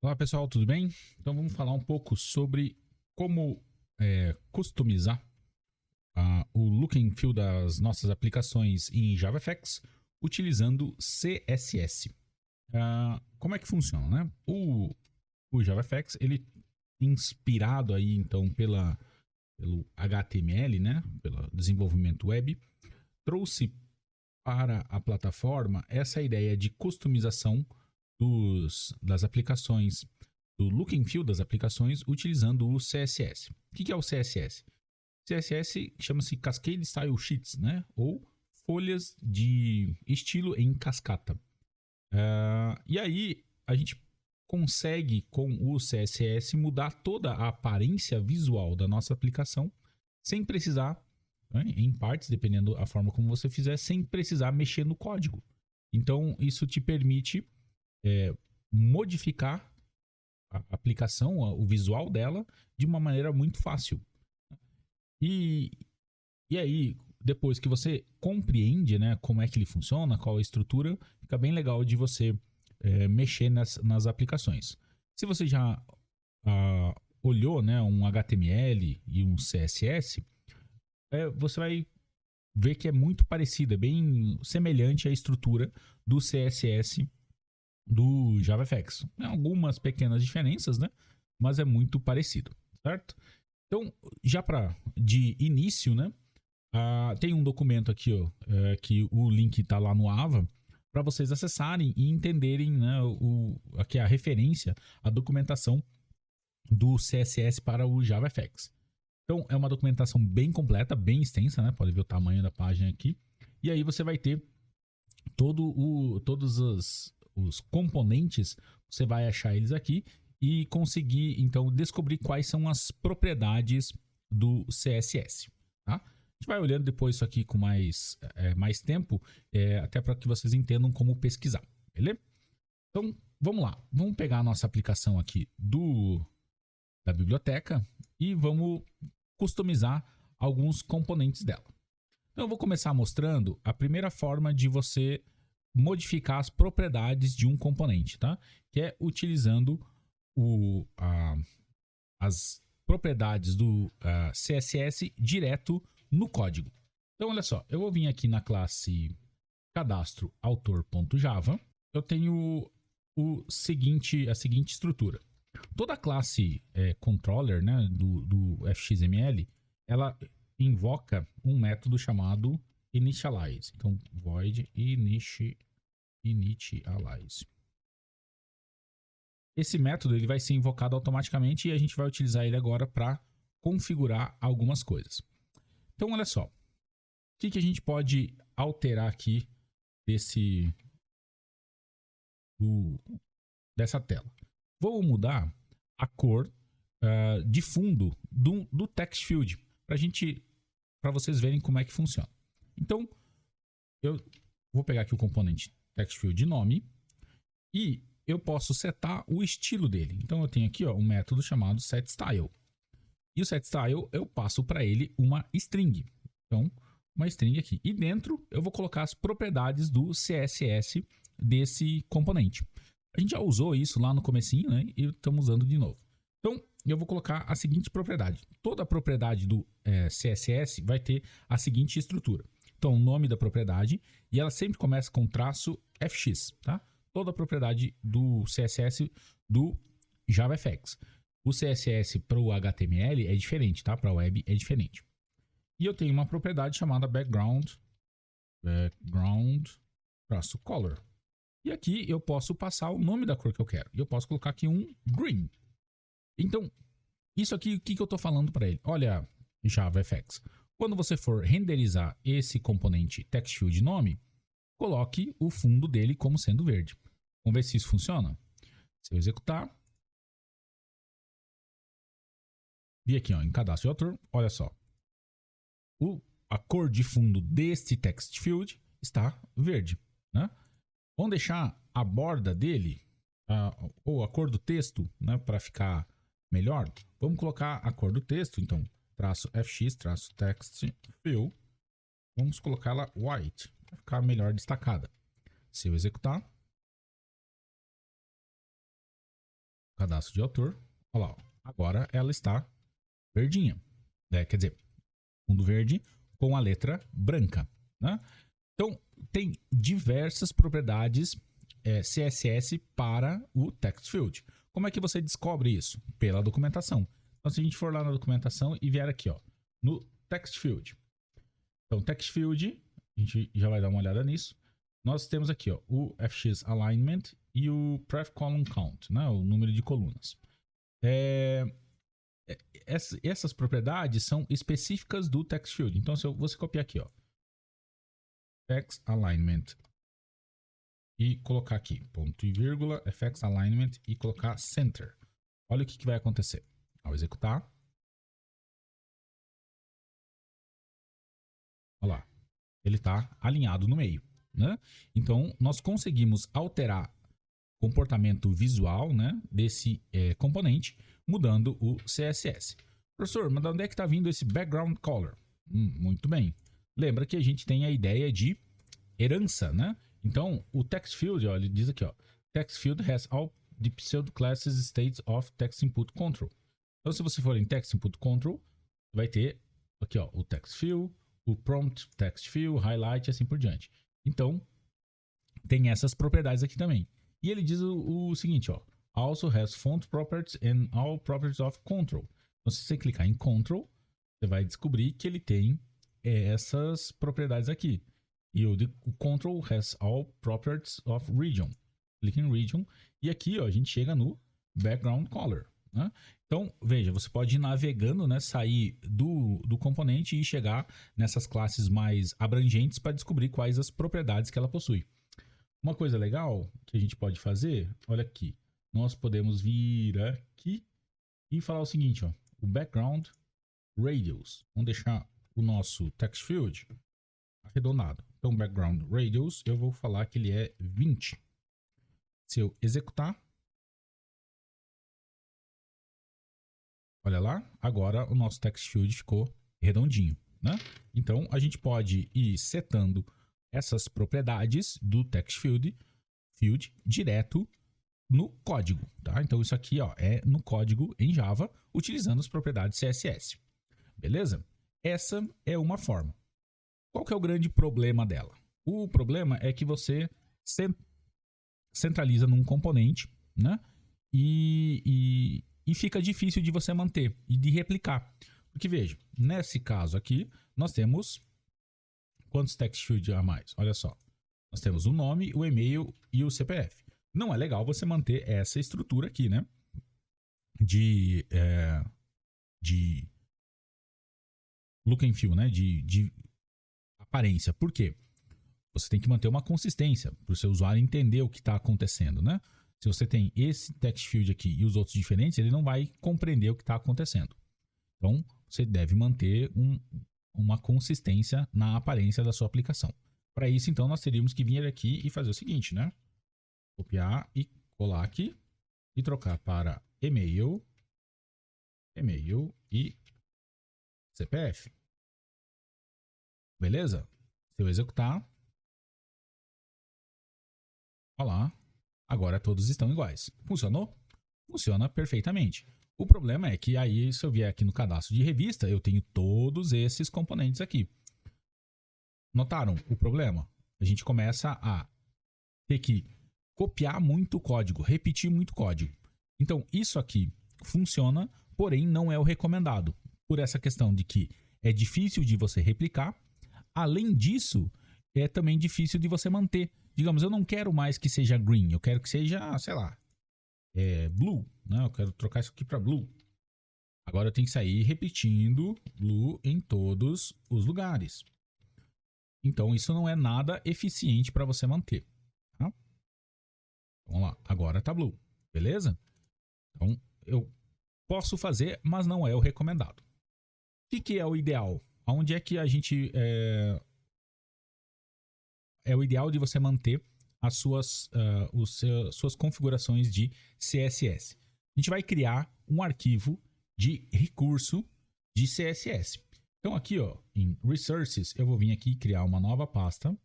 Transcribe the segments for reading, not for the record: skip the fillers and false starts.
Olá pessoal, tudo bem? Então vamos falar um pouco sobre como customizar o look and feel das nossas aplicações em JavaFX utilizando CSS. Como é que funciona, né? O JavaFX, ele inspirado aí então pelo HTML, né? Pelo desenvolvimento web, trouxe para a plataforma essa ideia de customização das aplicações, do look and feel das aplicações utilizando o CSS. O que é o CSS? CSS chama-se Cascade Style Sheets, né? Ou folhas de estilo em cascata. E aí a gente consegue com o CSS mudar toda a aparência visual da nossa aplicação sem precisar, né, em partes, dependendo da forma como você fizer, sem precisar mexer no código. Então isso te permite modificar a aplicação, o visual dela, de uma maneira muito fácil. E, e aí, depois que você compreende, né, como é que ele funciona, qual é a estrutura, fica bem legal de você mexer nas aplicações. Se você já olhou, né, um HTML e um CSS, você vai ver que é muito parecido, é bem semelhante à estrutura do CSS do JavaFX. Tem algumas pequenas diferenças, né? Mas é muito parecido, certo? Então, já de início, né? Tem um documento aqui, ó, que o link está lá no Ava, para vocês acessarem e entenderem, né, aqui a referência, a documentação do CSS para o JavaFX. Então, é uma documentação bem completa, bem extensa, né? Pode ver o tamanho da página aqui. E aí você vai ter todos os componentes, você vai achar eles aqui e conseguir, então, descobrir quais são as propriedades do CSS, tá? A gente vai olhando depois isso aqui com mais tempo, até para que vocês entendam como pesquisar, beleza? Então, vamos lá. Vamos pegar a nossa aplicação aqui da biblioteca e vamos customizar alguns componentes dela. Então, eu vou começar mostrando a primeira forma de você modificar as propriedades de um componente, tá? Que é utilizando as propriedades do CSS direto no código. Então, olha só, eu vou vir aqui na classe cadastro autor.java. Eu tenho a seguinte estrutura. Toda classe controller, né, do FXML, ela invoca um método chamado initialize. Então, void initialize. Esse método ele vai ser invocado automaticamente e a gente vai utilizar ele agora para configurar algumas coisas. Então, olha só. O que a gente pode alterar aqui dessa tela? Vou mudar a cor de fundo do text field para vocês verem como é que funciona. Então, eu vou pegar aqui o componente text field de nome e eu posso setar o estilo dele. Então, eu tenho aqui um método chamado setStyle. E o setStyle eu passo para ele uma string. Então, uma string aqui. E dentro eu vou colocar as propriedades do CSS desse componente. A gente já usou isso lá no comecinho, né? E estamos usando de novo. Então, eu vou colocar a seguinte propriedade. Toda a propriedade do CSS vai ter a seguinte estrutura. Então, o nome da propriedade, e ela sempre começa com traço fx, tá? Toda a propriedade do CSS do JavaFX. O CSS para o HTML é diferente, tá? Para a web é diferente. E eu tenho uma propriedade chamada background color. E aqui eu posso passar o nome da cor que eu quero. E eu posso colocar aqui um green. Então, isso aqui, o que eu estou falando para ele? Olha, JavaFX. Quando você for renderizar esse componente TextField nome, coloque o fundo dele como sendo verde. Vamos ver se isso funciona? Se eu executar. E aqui, em cadastro de autor, olha só. A cor de fundo deste TextField está verde, né? Vamos deixar a borda dele, ou a cor do texto, né, para ficar melhor. Vamos colocar a cor do texto, então, traço fx, traço text fill. Vamos colocá-la white, para ficar melhor destacada. Se eu executar, cadastro de autor. Olha lá, ó. Agora ela está verdinha. Quer dizer, fundo verde com a letra branca, né? Então, tem diversas propriedades CSS para o text field. Como é que você descobre isso? Pela documentação. Então, se a gente for lá na documentação e vier aqui, ó, no text field. Então, text field, a gente já vai dar uma olhada nisso. Nós temos aqui, ó, o FX alignment e o pref column count, né, o número de colunas. Essas propriedades são específicas do text field. Então, se você copiar aqui, ó, text alignment e colocar aqui ponto e vírgula, FX alignment e colocar center. Olha o que vai acontecer. Ao executar. Olha lá. Ele está alinhado no meio, né? Então, nós conseguimos alterar o comportamento visual, né, desse componente, mudando o CSS. Professor, mas de onde é que está vindo esse background color? Muito bem. Lembra que a gente tem a ideia de herança, né? Então, o text field, ó, ele diz aqui, ó, text field has all the pseudo classes states of text input control. Então, se você for em text input control, vai ter aqui, ó, o text field, o prompt text field, highlight e assim por diante. Então, tem essas propriedades aqui também. E ele diz o seguinte, ó, also has font properties and all properties of control. Então, se você clicar em control, você vai descobrir que ele tem essas propriedades aqui. E o control has all properties of region. Clique em region. E aqui, ó, a gente chega no background color, né? Então, veja, você pode ir navegando, né, sair do componente e chegar nessas classes mais abrangentes para descobrir quais as propriedades que ela possui. Uma coisa legal que a gente pode fazer, olha aqui, nós podemos vir aqui e falar o seguinte, ó, o background radius. Vamos deixar o nosso text field arredondado. Então, background radius, eu vou falar que ele é 20. Se eu executar, olha lá, agora o nosso text field ficou redondinho, né? Então, a gente pode ir setando essas propriedades do text field direto no código, tá? Então, isso aqui, ó, é no código em Java, utilizando as propriedades CSS. Beleza? Essa é uma forma. Qual que é o grande problema dela? O problema é que você centraliza num componente, né? E fica difícil de você manter e de replicar. Porque, veja, nesse caso aqui, nós temos quantos text fields a mais? Olha só. Nós temos o nome, o e-mail e o CPF. Não é legal você manter essa estrutura aqui, né? De look and feel, né? De aparência. Por quê? Você tem que manter uma consistência para o seu usuário entender o que está acontecendo, né? Se você tem esse text field aqui e os outros diferentes, ele não vai compreender o que está acontecendo. Então, você deve manter uma consistência na aparência da sua aplicação. Para isso, então, nós teríamos que vir aqui e fazer o seguinte, né? Copiar e colar aqui e trocar para e-mail e CPF. Beleza? Se eu executar, olha lá, agora todos estão iguais. Funcionou? Funciona perfeitamente. O problema é que aí, se eu vier aqui no cadastro de revista, eu tenho todos esses componentes aqui. Notaram o problema? A gente começa a ter que copiar muito código, repetir muito código. Então, isso aqui funciona, porém não é o recomendado. Por essa questão de que é difícil de você replicar. Além disso, é também difícil de você manter. Digamos, eu não quero mais que seja green, eu quero que seja, sei lá, blue, né? Eu quero trocar isso aqui para blue. Agora eu tenho que sair repetindo blue em todos os lugares. Então, isso não é nada eficiente para você manter. Tá? Vamos lá, agora tá blue, beleza? Então, eu posso fazer, mas não é o recomendado. O que é o ideal? Onde é que a gente... É o ideal de você manter as suas configurações de CSS. A gente vai criar um arquivo de recurso de CSS. Então aqui, ó, em Resources, eu vou vir aqui e criar uma nova pasta.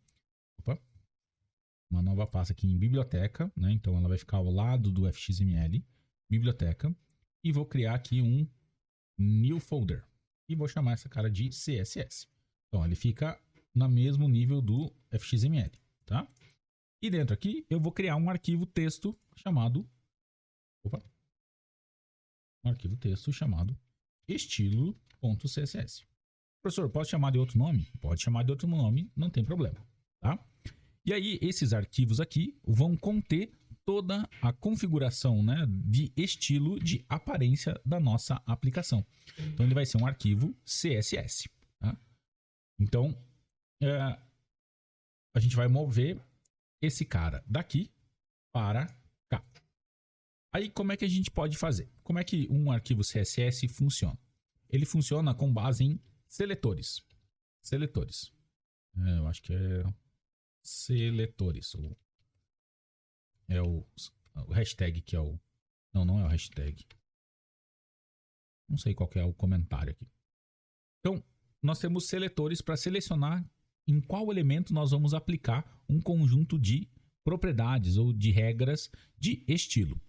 Uma nova pasta aqui em Biblioteca, né? Então ela vai ficar ao lado do FXML. biblioteca, e vou criar aqui um new folder. E vou chamar essa cara de CSS. Então, ele fica no mesmo nível do FXML, tá? E dentro aqui, eu vou criar um arquivo texto chamado... Opa! Um arquivo texto chamado estilo.css. Professor, posso chamar de outro nome? Pode chamar de outro nome, não tem problema, tá? E aí, esses arquivos aqui vão conter toda a configuração, né, de estilo de aparência da nossa aplicação. Então, ele vai ser um arquivo CSS, tá? Então, a gente vai mover esse cara daqui para cá. Aí, como é que a gente pode fazer? Como é que um arquivo CSS funciona? Ele funciona com base em seletores. Seletores. Eu acho que é seletores. É o hashtag que é o... Não, não é o hashtag. Não sei qual que é o comentário aqui. Então, nós temos seletores para selecionar em qual elemento nós vamos aplicar um conjunto de propriedades ou de regras de estilo.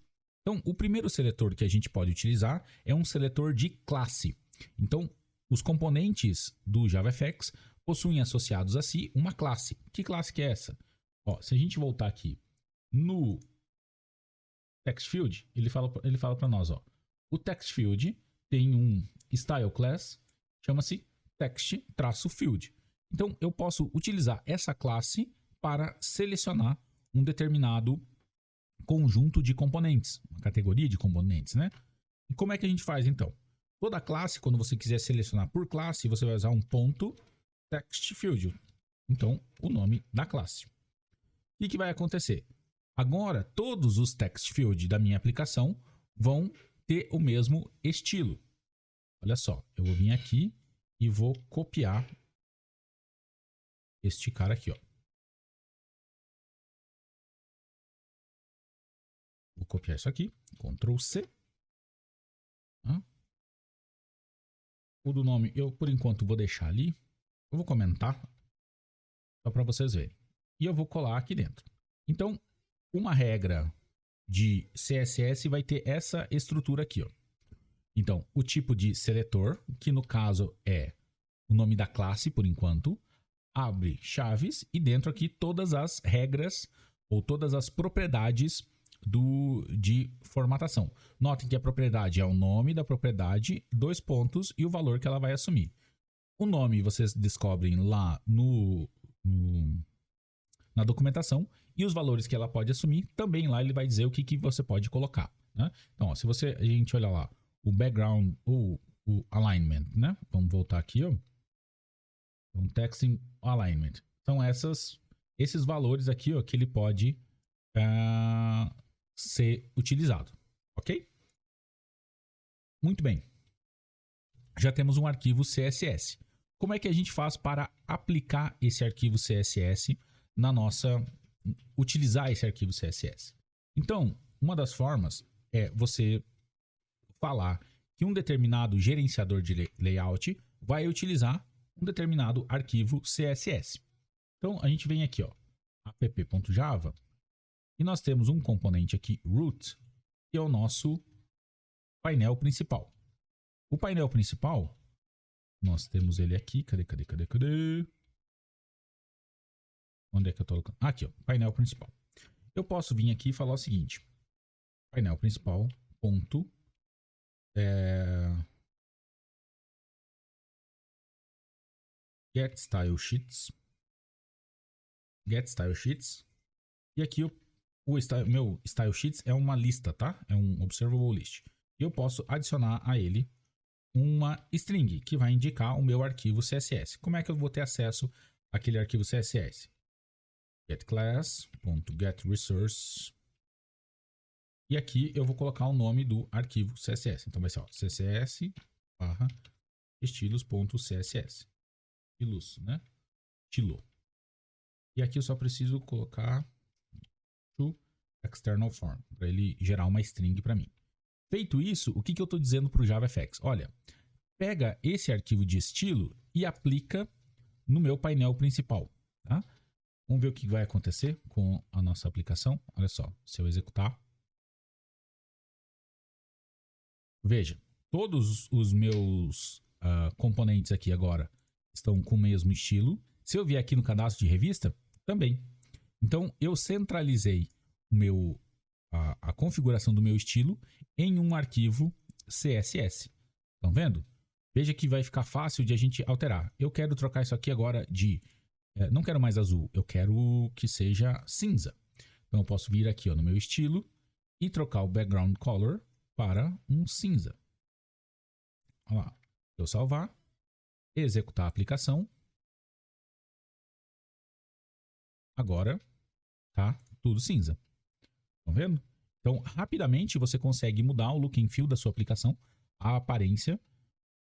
Então, o primeiro seletor que a gente pode utilizar é um seletor de classe. Então, os componentes do JavaFX possuem associados a si uma classe. Que classe que é essa? Ó, se a gente voltar aqui no text field, ele fala para nós, ó, o text field tem um style class, chama-se text-field. Então, eu posso utilizar essa classe para selecionar um determinado conjunto de componentes, uma categoria de componentes, né? E como é que a gente faz, então? Toda classe, quando você quiser selecionar por classe, você vai usar um ponto text field. Então, o nome da classe. O que vai acontecer? Agora, todos os text field da minha aplicação vão ter o mesmo estilo. Olha só, eu vou vir aqui e vou copiar este cara aqui, ó. Vou copiar isso aqui, Ctrl C. O do nome, eu por enquanto vou deixar ali. Eu vou comentar, só para vocês verem. E eu vou colar aqui dentro. Então, uma regra de CSS vai ter essa estrutura aqui, ó. Então, o tipo de seletor, que no caso é o nome da classe por enquanto, abre chaves e dentro aqui todas as regras ou todas as propriedades de formatação. Notem que a propriedade é o nome da propriedade, 2 pontos e o valor que ela vai assumir. O nome vocês descobrem lá na documentação e os valores que ela pode assumir, também lá ele vai dizer o que você pode colocar, né? Então, ó, se a gente olhar lá, o background ou o alignment, né? Vamos voltar aqui, ó. Então, text alignment. São esses valores aqui, ó, que ele pode ser utilizado, ok? Muito bem. Já temos um arquivo CSS. Como é que a gente faz para aplicar esse arquivo CSS utilizar esse arquivo CSS? Então, uma das formas é você falar que um determinado gerenciador de layout vai utilizar um determinado arquivo CSS. Então, a gente vem aqui, ó, app.java, e nós temos um componente aqui, root, que é o nosso painel principal. O painel principal, nós temos ele aqui, cadê? Onde é que eu estou colocando? Aqui, ó, painel principal. Eu posso vir aqui e falar o seguinte, painel principal, ponto, get style sheets, e aqui meu style sheets é uma lista, tá? É um observable list. E eu posso adicionar a ele uma string que vai indicar o meu arquivo CSS. Como é que eu vou ter acesso àquele arquivo CSS? getClass.getResource. E aqui eu vou colocar o nome do arquivo CSS. Então vai ser, ó, css/estilos.css. Estilos, né? Estilo. E aqui eu só preciso colocar to external form, para ele gerar uma string para mim. Feito isso, o que eu estou dizendo para o JavaFX? Olha, pega esse arquivo de estilo e aplica no meu painel principal, tá? Vamos ver o que vai acontecer com a nossa aplicação. Olha só, se eu executar, Veja, todos os meus componentes aqui agora estão com o mesmo estilo. Se eu vier aqui no cadastro de revista, também. Então, eu centralizei a configuração do meu estilo em um arquivo CSS. Estão vendo? Veja que vai ficar fácil de a gente alterar. Eu quero trocar isso aqui agora de... não quero mais azul, eu quero que seja cinza. Então, eu posso vir aqui no meu estilo e trocar o background color para um cinza. Olha lá. Eu salvar, executar a aplicação. Agora tá tudo cinza. Estão vendo? Então, rapidamente você consegue mudar o look and feel da sua aplicação, a aparência,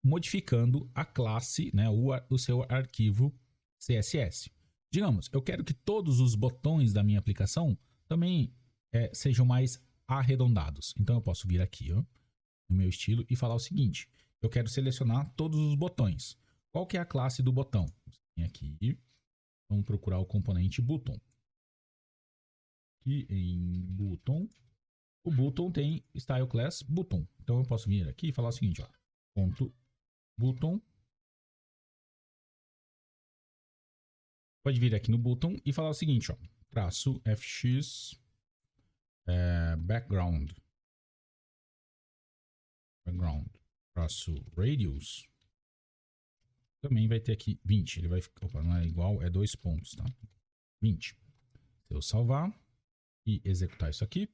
modificando a classe, né, o seu arquivo CSS. Digamos, eu quero que todos os botões da minha aplicação também sejam mais arredondados. Então, eu posso vir aqui no meu estilo e falar o seguinte. Eu quero selecionar todos os botões. Qual que é a classe do botão? Vem aqui, vamos procurar o componente button. Aqui em button, o button tem style class button. Então eu posso vir aqui e falar o seguinte, ó, ponto button. Pode vir aqui no button e falar o seguinte, ó, traço fx background traço radius. Também vai ter aqui 20. Ele vai ficar, opa, não é igual, é 2 pontos, tá? 20. Se eu salvar e executar isso aqui,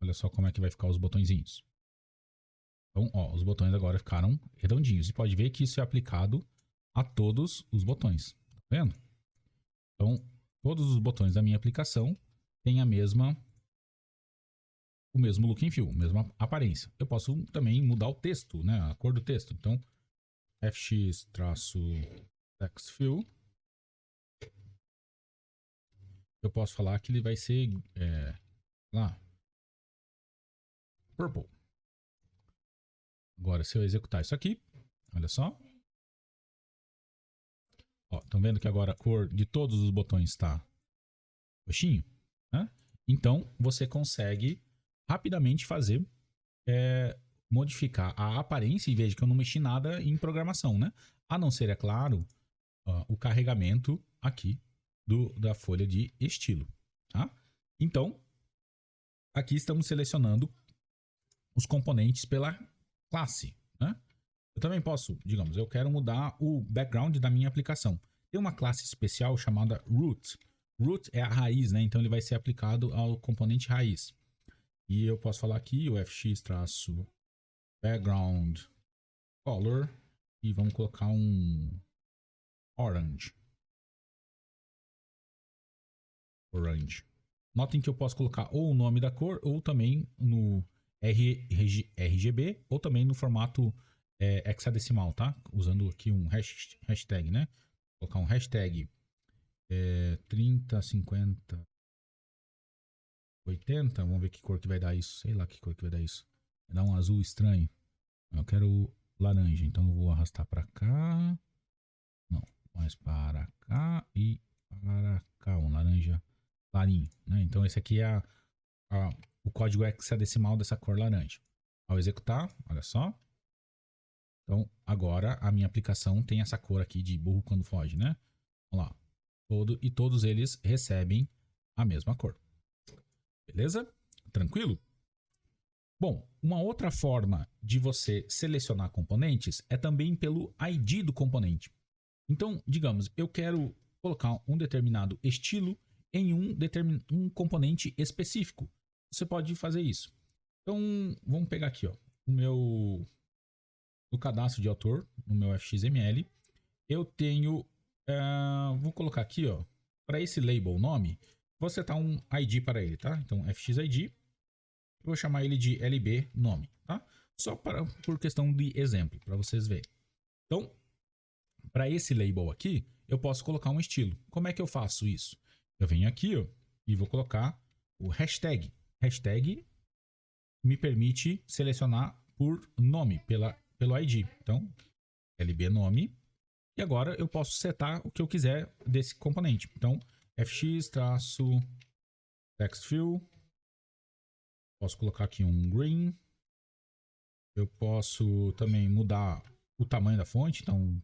olha só como é que vai ficar os botõezinhos. Então, ó, os botões agora ficaram redondinhos. E pode ver que isso é aplicado a todos os botões. Tá vendo? Então, todos os botões da minha aplicação têm o mesmo look and feel, a mesma aparência. Eu posso também mudar o texto, né? A cor do texto. Então, fx-text fill. Eu posso falar que ele vai ser lá, purple. Agora, se eu executar isso aqui, olha só. Estão vendo que agora a cor de todos os botões está roxinho? Né? Então, você consegue rapidamente fazer, modificar a aparência, e veja que eu não mexi nada em programação, né? A não ser, é claro, o carregamento aqui da folha de estilo. Tá? Então, aqui estamos selecionando os componentes pela classe. Né? Eu também posso, digamos, eu quero mudar o background da minha aplicação. Tem uma classe especial chamada root. Root é a raiz, né? Então ele vai ser aplicado ao componente raiz. E eu posso falar aqui o fx-background color e vamos colocar um orange. Notem que eu posso colocar ou o nome da cor ou também no RGB ou também no formato hexadecimal, tá? Usando aqui um hashtag, né? Vou colocar um hashtag 30, 50, 80. Vamos ver que cor que vai dar isso. Sei lá que cor que vai dar isso. Vai dar um azul estranho. Eu quero laranja, então eu vou arrastar para cá. Não, mais para cá e para cá. Um laranja clarinho, né? Então esse aqui é o código hexadecimal dessa cor laranja. Ao executar, olha só. Então, agora a minha aplicação tem essa cor aqui de burro quando foge, né? Vamos lá. E todos eles recebem a mesma cor. Beleza? Tranquilo? Bom, uma outra forma de você selecionar componentes é também pelo ID do componente. Então, digamos, eu quero colocar um determinado estilo em um componente específico. Você pode fazer isso. Então, vamos pegar aqui, ó, no cadastro de autor, no meu FXML, eu tenho, vou colocar aqui, ó, para esse label nome, vou setar um ID para ele, tá? Então, FXID, eu vou chamar ele de LB nome, tá? Só por questão de exemplo, para vocês verem. Então, para esse label aqui, eu posso colocar um estilo. Como é que eu faço isso? Eu venho aqui, ó, e vou colocar o hashtag. Hashtag me permite selecionar por nome, pelo ID. Então, LB nome. E agora eu posso setar o que eu quiser desse componente. Então, fx-text fill. Posso colocar aqui um green. Eu posso também mudar o tamanho da fonte, então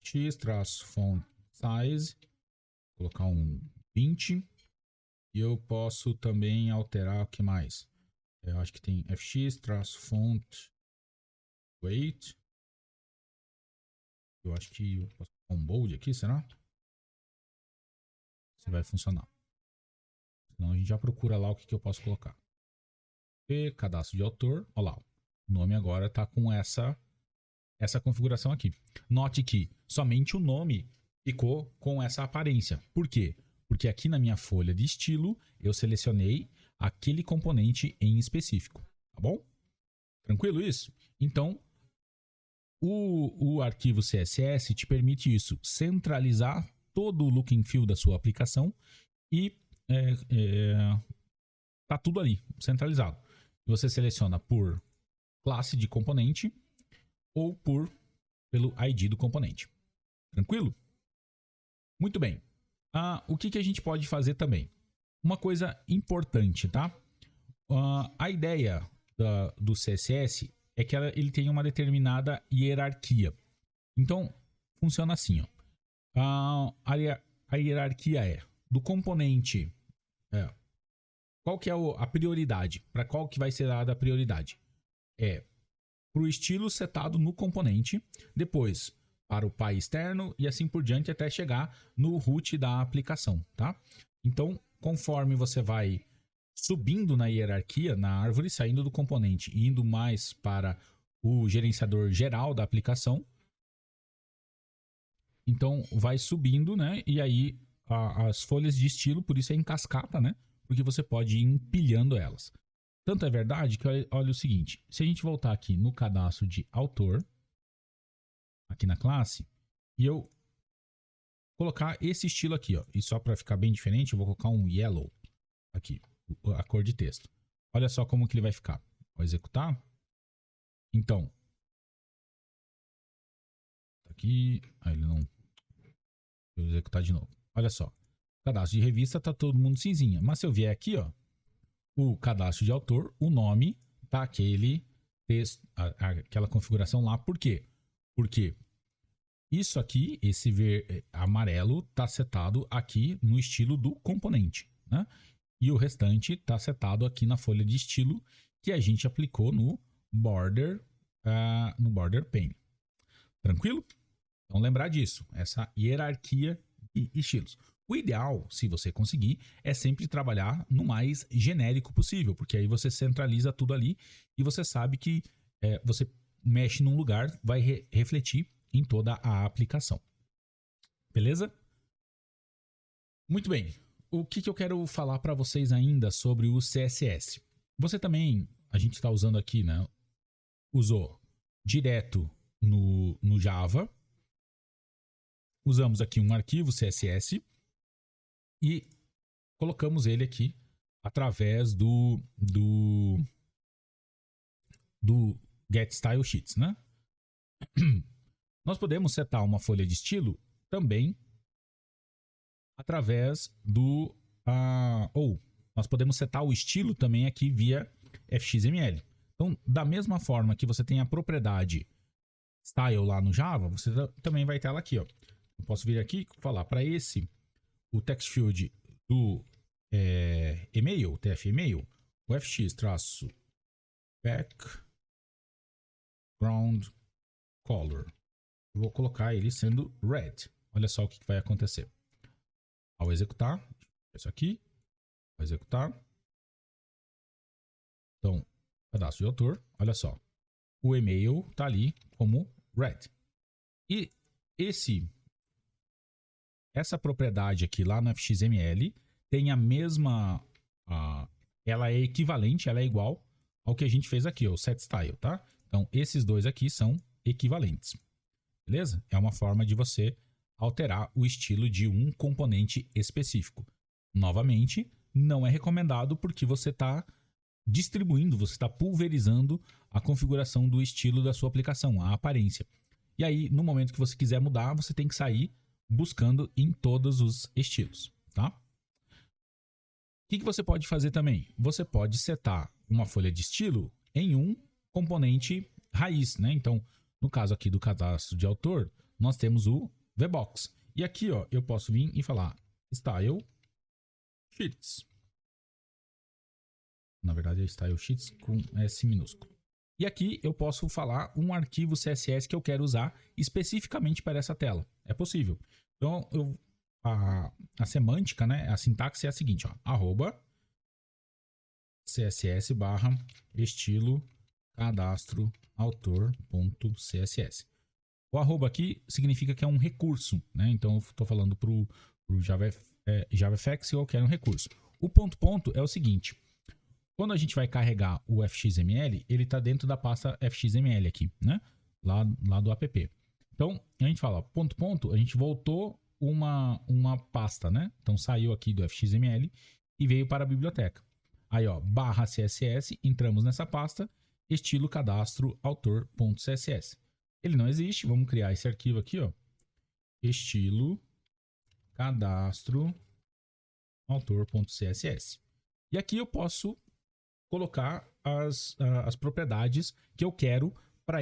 fx-font size, colocar um 20. E eu posso também alterar o que mais? Eu acho que tem fx-font weight. Eu acho que eu posso colocar um bold aqui, será? Se vai funcionar. Senão a gente já procura lá o que eu posso colocar. E cadastro de autor, olha lá. O nome agora está com essa configuração aqui. Note que somente o nome ficou com essa aparência. Por quê? Porque aqui na minha folha de estilo eu selecionei aquele componente em específico, tá bom? Tranquilo isso? Então, o arquivo CSS te permite isso, centralizar todo o look and feel da sua aplicação e tá tudo ali, centralizado. Você seleciona por classe de componente ou pelo ID do componente. Tranquilo? Muito bem. O que a gente pode fazer também? Uma coisa importante, tá? A ideia do CSS é que ele tem uma determinada hierarquia. Então, funciona assim. Ó. A hierarquia é do componente. Qual que é a prioridade? Para qual que vai ser dada a prioridade? É para o estilo setado no componente, depois para o pai externo e assim por diante até chegar no root da aplicação, tá? Então, conforme você vai subindo na hierarquia, na árvore, saindo do componente e indo mais para o gerenciador geral da aplicação, então vai subindo, né? E aí as folhas de estilo, por isso é em cascata, né? Porque você pode ir empilhando elas. Tanto é verdade que olha o seguinte, se a gente voltar aqui no cadastro de autor, aqui na classe, e eu colocar esse estilo aqui, ó, e só para ficar bem diferente, eu vou colocar um yellow aqui, a cor de texto. Olha só como que ele vai ficar. Vou executar. Então, aqui, aí ele não... Vou executar de novo. Olha só, cadastro de revista tá todo mundo cinzinha, mas se eu vier aqui, ó, o cadastro de autor, o nome tá aquele texto, aquela configuração lá. Por quê? Porque isso aqui, esse amarelo, tá setado aqui no estilo do componente, né? E o restante tá setado aqui na folha de estilo que a gente aplicou no border pane. Tranquilo? Então lembrar disso, essa hierarquia de estilos. O ideal, se você conseguir, é sempre trabalhar no mais genérico possível, porque aí você centraliza tudo ali e você sabe que você mexe num lugar, vai refletir em toda a aplicação. Beleza? Muito bem. O que eu quero falar para vocês ainda sobre o CSS? Você também, a gente está usando aqui, né? Usou direto no Java. Usamos aqui um arquivo CSS e colocamos ele aqui através do getStyleSheets, né? Nós podemos setar uma folha de estilo também através do... ou nós podemos setar o estilo também aqui via fxml. Então, da mesma forma que você tem a propriedade style lá no Java, você também vai ter ela aqui, ó. Eu posso vir aqui e falar para o text field do e-mail, tf-email, o fx-background color. Eu vou colocar ele sendo red. Olha só o que vai acontecer. Ao executar, isso aqui, vou executar. Então, cadastro de autor, olha só. O e-mail está ali como red. E essa propriedade aqui lá no fxml tem a mesma... ela é equivalente, ela é igual ao que a gente fez aqui, o setStyle, tá? Então, esses dois aqui são equivalentes. Beleza? É uma forma de você alterar o estilo de um componente específico. Novamente, não é recomendado porque você está distribuindo, você está pulverizando a configuração do estilo da sua aplicação, a aparência. E aí, no momento que você quiser mudar, você tem que sair buscando em todos os estilos, tá? O que você pode fazer também? Você pode setar uma folha de estilo em um componente raiz, né? Então, no caso aqui do cadastro de autor, nós temos o VBox. E aqui, ó, eu posso vir e falar Style Sheets. Na verdade é Style Sheets com S minúsculo. E aqui eu posso falar um arquivo CSS que eu quero usar especificamente para essa tela. É possível. Então, a semântica, né, a sintaxe é a seguinte, ó, @css barra estilo cadastro autor.css. O arroba aqui significa que é um recurso, né? Então, eu estou falando para o JavaFX e eu quero um recurso. O ponto é o seguinte. Quando a gente vai carregar o fxml, ele está dentro da pasta fxml aqui, né? Lá do app. Então, a gente fala ponto, a gente voltou uma pasta, né? Então, saiu aqui do fxml e veio para a biblioteca. Aí, ó, /css, entramos nessa pasta, estilo cadastro autor.css. Ele não existe, vamos criar esse arquivo aqui, ó. Estilo cadastro autor.css. E aqui eu posso colocar as propriedades que eu quero para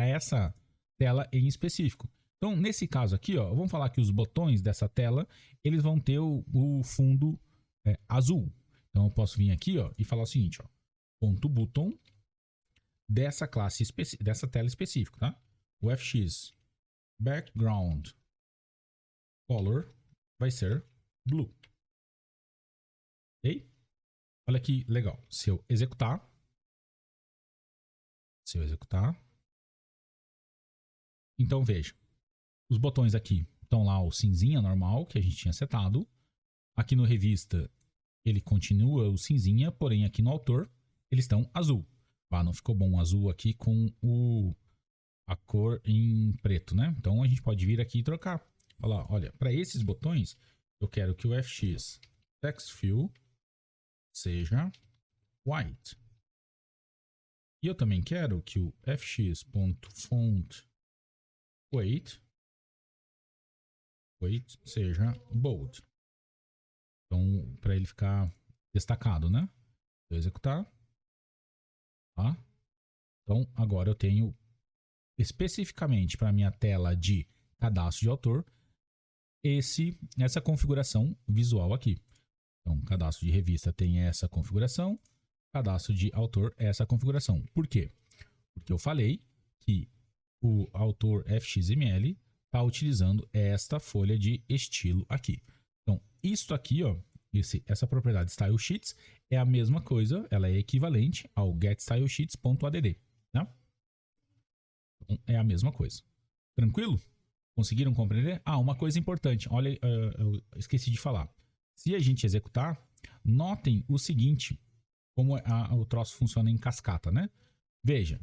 essa tela em específico. Então, nesse caso aqui, ó, vamos falar que os botões dessa tela, eles vão ter o fundo azul. Então, eu posso vir aqui, ó, e falar o seguinte, ó, ponto button dessa classe, dessa tela específica, tá? O fx background color vai ser blue. Ok? Olha que legal. Se eu executar. Então, veja. Os botões aqui estão lá o cinzinha normal, que a gente tinha setado. Aqui no revista, ele continua o cinzinha, porém aqui no autor, eles estão azul. Ah, não ficou bom azul aqui com a cor em preto, né? Então, a gente pode vir aqui e trocar. Falar, olha, para esses botões, eu quero que o fx text fill seja white. E eu também quero que o fx.font weight seja bold. Então, para ele ficar destacado, né? Vou executar. Tá? Então, agora eu tenho especificamente para minha tela de cadastro de autor essa configuração visual aqui. Então, cadastro de revista tem essa configuração, cadastro de autor essa configuração. Por quê? Porque eu falei que o autor fxml está utilizando esta folha de estilo aqui. Então, isso aqui, ó, essa propriedade StyleSheets é a mesma coisa, ela é equivalente ao getStyleSheets.add. Né? Então, é a mesma coisa. Tranquilo? Conseguiram compreender? Ah, uma coisa importante, olha, eu esqueci de falar. Se a gente executar, notem o seguinte, como o troço funciona em cascata, né? Veja,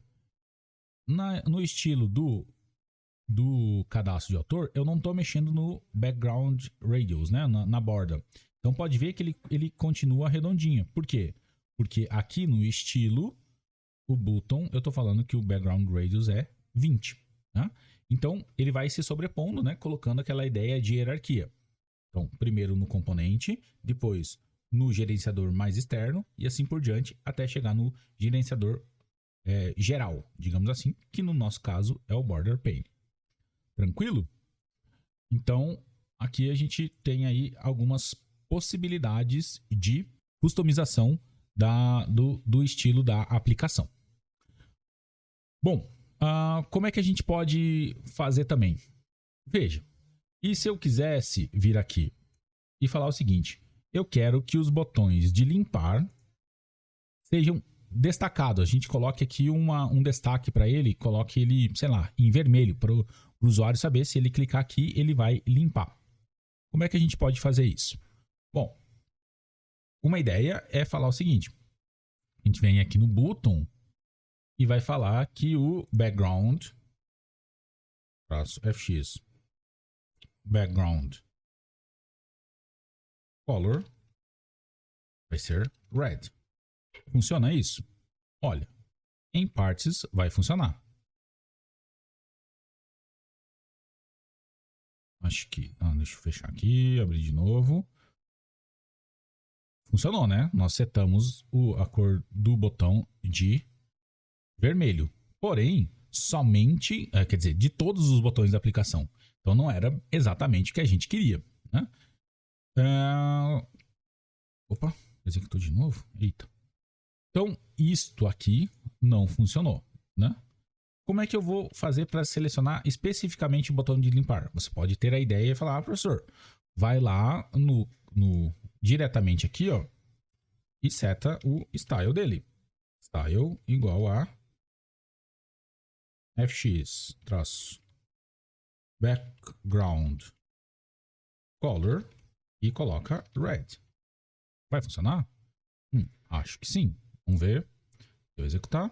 no estilo do cadastro de autor, eu não estou mexendo no background radius, né? Na borda. Então pode ver que ele continua redondinho. Por quê? Porque aqui no estilo, o button, eu estou falando que o background radius é 20. Né? Então ele vai se sobrepondo, né? Colocando aquela ideia de hierarquia. Então, primeiro no componente, depois no gerenciador mais externo e assim por diante, até chegar no gerenciador geral, digamos assim, que no nosso caso é o border pane. Tranquilo? Então, aqui a gente tem aí algumas possibilidades de customização do estilo da aplicação. Bom, como é que a gente pode fazer também? Veja, e se eu quisesse vir aqui e falar o seguinte, eu quero que os botões de limpar sejam destacados. A gente coloque aqui um destaque para ele, coloque ele, sei lá, em vermelho, para o usuário saber se ele clicar aqui, ele vai limpar. Como é que a gente pode fazer isso? Bom, uma ideia é falar o seguinte, a gente vem aqui no button e vai falar que o background, fx, background color vai ser red. Funciona isso? Olha, em partes vai funcionar. Acho que... deixa eu fechar aqui, abrir de novo. funcionou, né? Nós setamos a cor do botão de vermelho. Porém, somente, quer dizer, de todos os botões da aplicação. Então não era exatamente o que a gente queria, né? Opa, executou de novo? Eita. Então, isto aqui não funcionou, né? Como é que eu vou fazer para selecionar especificamente o botão de limpar? Você pode ter a ideia e falar, professor, vai lá diretamente aqui, ó, e seta o style dele. Style igual a fx traço background color e coloca red. Vai funcionar? Acho que sim. Vamos ver. Eu executar.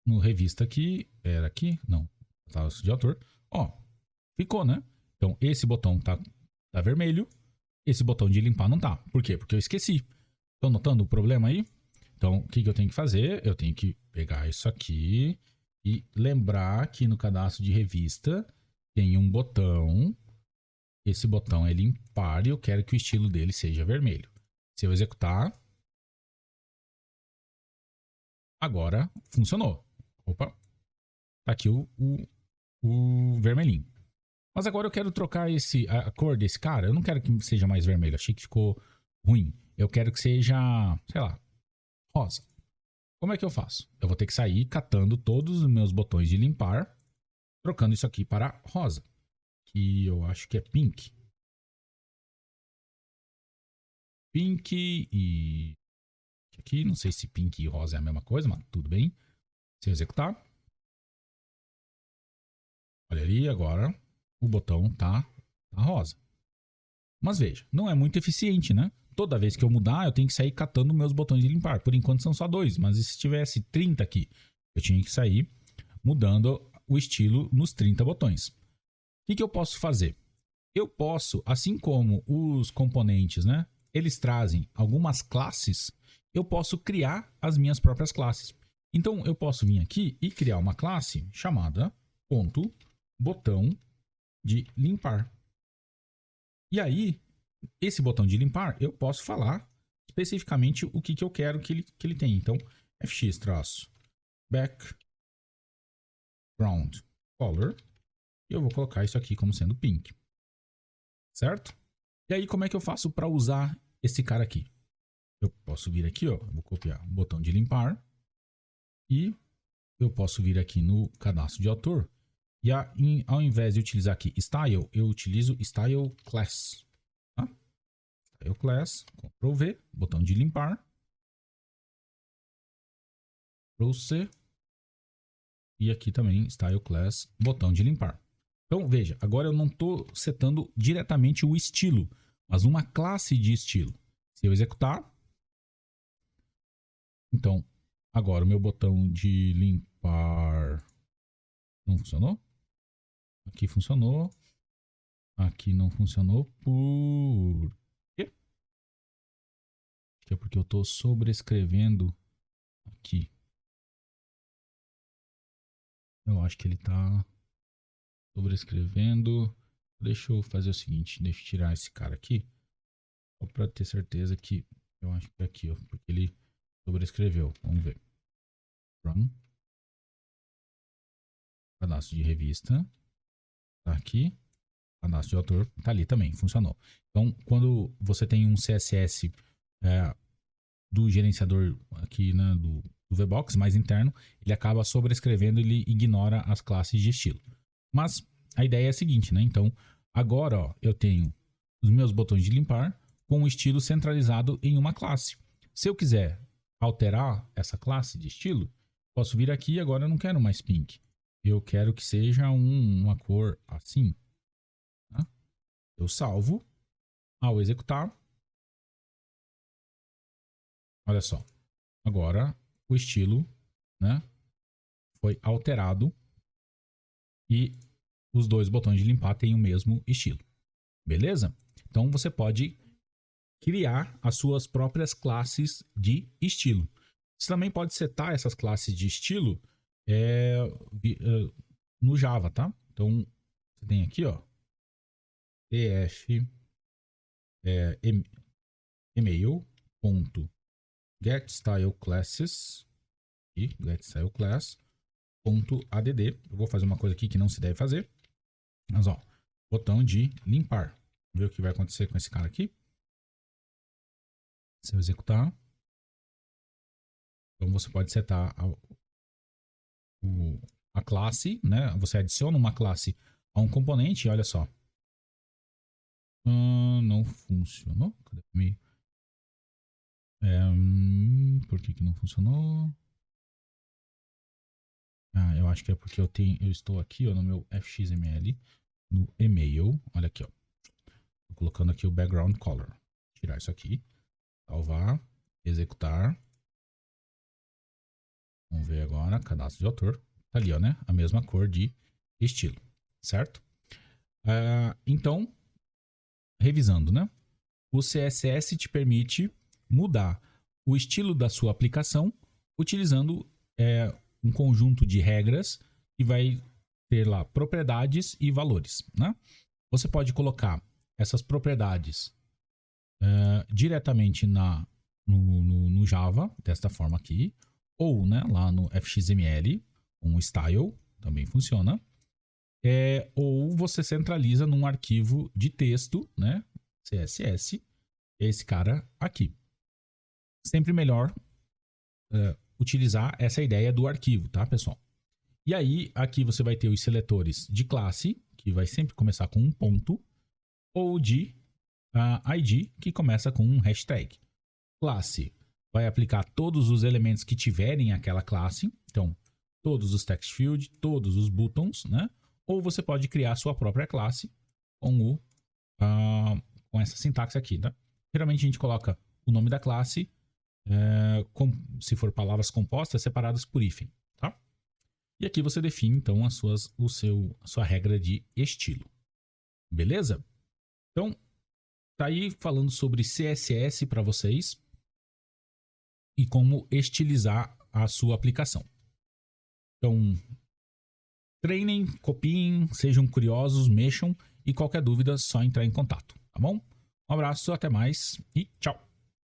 No revista aqui, era aqui? Não. Traço de autor. Ó, ficou, né? Então, esse botão tá vermelho. Esse botão de limpar não tá. Por quê? Porque eu esqueci. Estão notando o problema aí? Então, o que eu tenho que fazer? Eu tenho que pegar isso aqui e lembrar que no cadastro de revista tem um botão. Esse botão é limpar e eu quero que o estilo dele seja vermelho. Se eu executar, agora funcionou. Opa, tá aqui o vermelhinho. Mas agora eu quero trocar a cor desse cara. Eu não quero que seja mais vermelho. Achei que ficou ruim. Eu quero que seja, sei lá, rosa. Como é que eu faço? Eu vou ter que sair catando todos os meus botões de limpar, trocando isso aqui para rosa, que eu acho que é pink. Pink e aqui, não sei se pink e rosa é a mesma coisa, mas tudo bem. Se eu executar, olha ali, agora o botão tá rosa. Mas veja, não é muito eficiente, né? Toda vez que eu mudar, eu tenho que sair catando meus botões de limpar. Por enquanto são só 2, mas e se tivesse 30 aqui? Eu tinha que sair mudando o estilo nos 30 botões. O que eu posso fazer? Eu posso, assim como os componentes, né? Eles trazem algumas classes, eu posso criar as minhas próprias classes. Então, eu posso vir aqui e criar uma classe chamada ponto botão de limpar. E aí, esse botão de limpar, eu posso falar especificamente o que eu quero que ele tenha. Então, fx traço background color. E eu vou colocar isso aqui como sendo pink. Certo? E aí, como é que eu faço para usar esse cara aqui? Eu posso vir aqui, ó, eu vou copiar o botão de limpar. E eu posso vir aqui no cadastro de autor. E ao invés de utilizar aqui style, eu utilizo style class. Tá? Style class, Ctrl V, botão de limpar. Ctrl C. E aqui também style class, botão de limpar. Então veja, agora eu não estou setando diretamente o estilo, mas uma classe de estilo. Se eu executar, então agora o meu botão de limpar não funcionou. Aqui funcionou. Aqui não funcionou por quê? Acho que é porque eu estou sobrescrevendo aqui. Eu acho que ele está sobrescrevendo. Deixa eu fazer o seguinte, deixa eu tirar esse cara aqui. Só para ter certeza que eu acho que é aqui, ó, porque ele sobrescreveu. Vamos ver. Run. Cadastro de revista. Tá aqui. Cadastro de autor. Tá ali também. Funcionou. Então, quando você tem um CSS do gerenciador aqui, né, do VBox mais interno, ele acaba sobrescrevendo, ele ignora as classes de estilo. Mas a ideia é a seguinte, né? Então, agora ó, eu tenho os meus botões de limpar com o estilo centralizado em uma classe. Se eu quiser alterar essa classe de estilo, posso vir aqui e agora eu não quero mais pink. Eu quero que seja uma cor assim. Tá? Eu salvo. Ao executar, olha só. Agora o estilo, né, foi alterado e os dois botões de limpar têm o mesmo estilo. Beleza? Então você pode criar as suas próprias classes de estilo. Você também pode setar essas classes de estilo no Java, tá? Então você tem aqui, ó, email.getStyleClasses e getStyleClass.add. Eu vou fazer uma coisa aqui que não se deve fazer. Mas ó, botão de limpar. Ver o que vai acontecer com esse cara aqui. Se eu executar. Então você pode setar a classe, né? Você adiciona uma classe a um componente e olha só. Não funcionou? Cadê? Por que não funcionou? Eu acho que é porque eu estou aqui ó, no meu fxml, no e-mail. Olha aqui, ó. Tô colocando aqui o background color. Tirar isso aqui. Salvar. Executar. Vamos ver agora. Cadastro de autor. Tá ali, ó, né? A mesma cor de estilo. Certo? Então, revisando, né? O CSS te permite mudar o estilo da sua aplicação utilizando um conjunto de regras que vai ter lá propriedades e valores, né? Você pode colocar essas propriedades diretamente no Java, desta forma aqui, ou né, lá no FXML, com o style, também funciona. Ou você centraliza num arquivo de texto, né, CSS, esse cara aqui. Sempre melhor utilizar essa ideia do arquivo, tá, pessoal? E aí, aqui você vai ter os seletores de classe, que vai sempre começar com um ponto, ou de ID, que começa com um hashtag. Classe vai aplicar todos os elementos que tiverem aquela classe, então, todos os text field, todos os buttons, né? Ou você pode criar a sua própria classe com essa sintaxe aqui, tá? Geralmente a gente coloca o nome da classe, se for palavras compostas, separadas por hífen, tá? E aqui você define, então, a sua regra de estilo. Beleza? Então, tá aí falando sobre CSS para vocês e como estilizar a sua aplicação. Então, treinem, copiem, sejam curiosos, mexam e qualquer dúvida, só entrar em contato, tá bom? Um abraço, até mais e tchau!